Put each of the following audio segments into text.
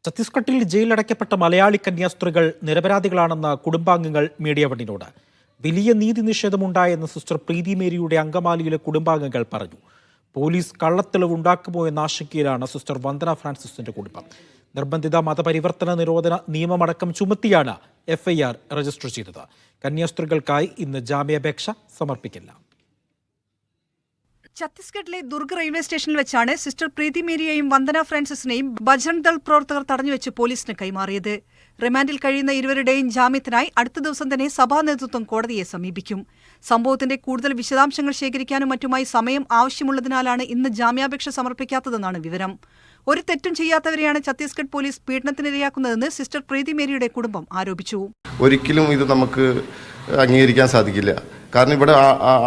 ഛത്തീസ്ഗഡിൽ ജയിലിലടയ്ക്കപ്പെട്ട മലയാളി കന്യാസ്ത്രീകൾ നിരപരാധികളാണെന്ന കുടുംബാംഗങ്ങൾ മീഡിയ വണ്ണിനോട്. വലിയ നീതി നിഷേധമുണ്ടായെന്ന് സിസ്റ്റർ പ്രീതി മേരിയുടെ അങ്കമാലിയിലെ കുടുംബാംഗങ്ങൾ പറഞ്ഞു. പോലീസ് കള്ളത്തെളിവ് ഉണ്ടാക്കുമോ എന്ന ആശങ്കയിലാണ് സിസ്റ്റർ വന്ദന ഫ്രാൻസിസിന്റെ കുടുംബം. നിർബന്ധിത മതപരിവർത്തന നിരോധന നിയമമടക്കം ചുമത്തിയാണ് FIR രജിസ്റ്റർ ചെയ്തത്. കന്യാസ്ത്രീകൾക്കായി ഇന്ന് ജാമ്യാപേക്ഷ സമർപ്പിക്കില്ല. ഛത്തീസ്ഗഡിലെ ദുർഗ് റെയിൽവേ സ്റ്റേഷനിൽ വെച്ചാണ് സിസ്റ്റർ പ്രീതി മേരിയെയും വന്ദന ഫ്രാൻസിസിനെയും ബജ്രംഗ് ദൾ പ്രവർത്തകർ തടഞ്ഞുവെച്ച് പോലീസിന് കൈമാറിയത്. റിമാൻഡിൽ കഴിയുന്ന ഇരുവരുടെയും ജാമ്യത്തിനായി അടുത്ത ദിവസം തന്നെ സഭാ നേതൃത്വം കോടതിയെ സമീപിക്കും. സംഭവത്തിന്റെ കൂടുതൽ വിശദാംശങ്ങൾ ശേഖരിക്കാനും മറ്റുമായി സമയം ആവശ്യമുള്ളതിനാലാണ് ഇന്ന് ജാമ്യാപേക്ഷ സമർപ്പിക്കാത്തതെന്നാണ് വിവരം. ഒരു തെറ്റും ചെയ്യാത്തവരെയാണ് ഛത്തീസ്ഗഡ് പോലീസ് പീഡനത്തിനിരയാക്കുന്നതെന്ന് സിസ്റ്റർ പ്രീതി മേരിയുടെ കുടുംബം ആരോപിച്ചു. ഒരിക്കലും ഇത് നമുക്ക് അംഗീകരിക്കാൻ സാധിക്കില്ല. കാരണം ഇവിടെ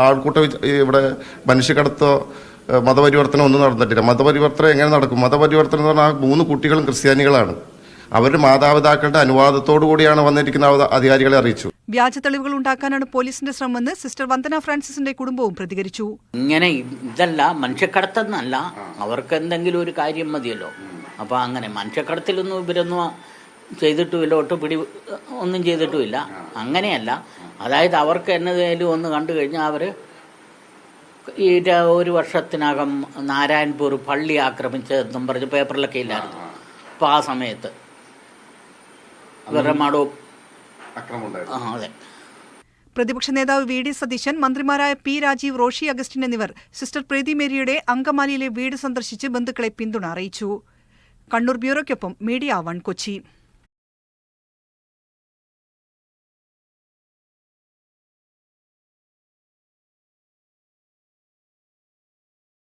ആൾക്കൂട്ടം ഇവിടെ മനുഷ്യക്കടത്തോ മതപരിവർത്തനം ഒന്നും നടന്നിട്ടില്ല. മതപരിവർത്തനം എങ്ങനെ നടക്കും? മതപരിവർത്തനം എന്ന് പറഞ്ഞാൽ 3 കുട്ടികളും ക്രിസ്ത്യാനികളാണ്. അവരുടെ മാതാപിതാക്കളുടെ അനുവാദത്തോടു കൂടിയാണ് വന്നിരിക്കുന്ന അധികാരികളെ അറിയിച്ചു. വ്യാജ തെളിവുകൾ ഉണ്ടാക്കാനാണ് പോലീസിന്റെ ശ്രമമെന്ന് സിസ്റ്റർ വന്ദന ഫ്രാൻസിസിന്റെ കുടുംബവും പ്രതികരിച്ചു. ഇങ്ങനെ ഇതല്ല, മനുഷ്യക്കടത്തെന്നല്ല, അവർക്ക് എന്തെങ്കിലും ഒരു കാര്യം മതിയല്ലോ. അപ്പൊ അങ്ങനെ മനുഷ്യക്കടത്തിലൊന്നും ഇവരൊന്നും ചെയ്തിട്ടുമില്ല, ഒട്ടുപിടി ഒന്നും ചെയ്തിട്ടുമില്ല. അങ്ങനെയല്ല, അതായത് അവർക്ക് എന്നതേലും ഒന്ന് കണ്ടു കഴിഞ്ഞാൽ അവർ ഈ 1 വർഷത്തിനകം നാരായൺപൂർ പള്ളി ആക്രമിച്ചതെന്നും പറഞ്ഞ് പേപ്പറിലൊക്കെ ഇല്ലായിരുന്നു. അപ്പോൾ ആ സമയത്ത് ഇവരുടെ മടവും അതെ. പ്രതിപക്ഷ നേതാവ് VD സതീശൻ, മന്ത്രിമാരായ P രാജീവ്, റോഷി അഗസ്റ്റിൻ എന്നിവർ സിസ്റ്റർ പ്രീതി മേരിയുടെ അങ്കമാലിയിലെ വീട് സന്ദർശിച്ച് ബന്ധുക്കളെ പിന്തുണ അറിയിച്ചു. കണ്ണൂർ ബ്യൂറോയ്ക്കൊപ്പം മീഡിയ 1 കൊച്ചി.